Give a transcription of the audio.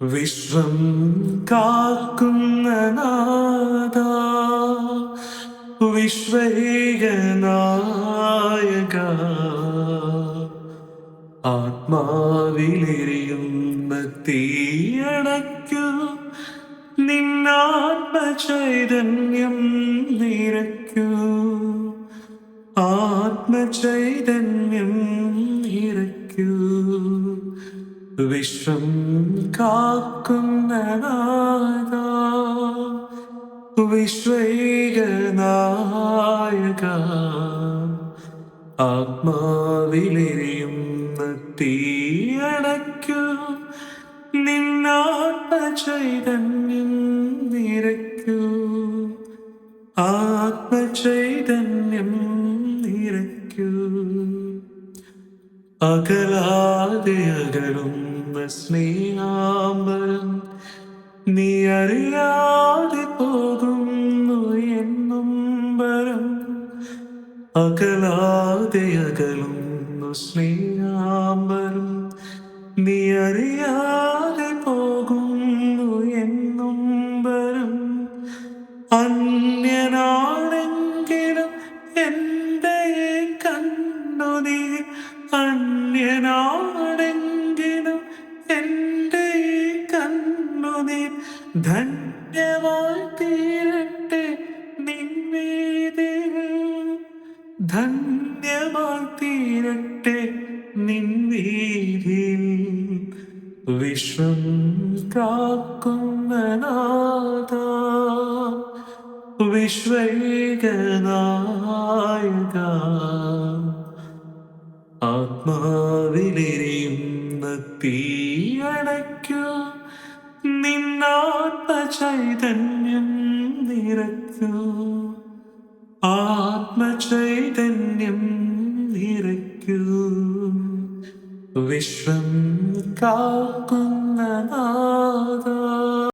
വിശ്വം കാക്കുന്ന നാഥ, വിശ്വൈകനായക, ആത്മാവിലെരിയുന്ന തീയണയ്ക്കു നിന്നാത്മചൈതന്യം നിറയ്ക്കൂ, ആത്മചൈതന്യം നിറയ്ക്കൂ. വിശ്വം കാക്കുന്ന നാഥ, വിശ്വൈകനായക, ആത്മാവിലെരിയുന്ന തീയണയ്ക്കു നിന്നാത്മചൈതന്യം നിറയ്ക്കൂ, ആത്മചൈതന്യം നിറയ്ക്കൂ. അകലാതെ അകലുന്ന സ്നേഹാംബരം നീ അറിയാതെ പോകുന്നു എന്നും വരം. അകലാതെ അകലുന്നു സ്നേഹാംബരം നീ അറിയാതെ പോകുന്നു എന്നും വരം. അന്യനാണെങ്കിലും എൻ്റെ കണ്ണുനീർ, അന്യനാണെങ്കിലും എൻ്റെ കണ്ണുനീർ ധന്യമായി തീരട്ടെ നിൻവേദിയിൽ, ധന്യമായി തീരട്ടെ നിൻവേദിയിൽ. വിശ്വം കാക്കുന്ന നാഥ, വിശ്വൈകനായക, ആത്മാവിലെരിയുന്ന തീയണയ്ക്കു നിന്നാത്മചൈതന്യം നിറയ്ക്കൂ, ആത്മചൈതന്യം നിറയ്ക്കൂ. വിശ്വം കാക്കുന്ന നാഥ.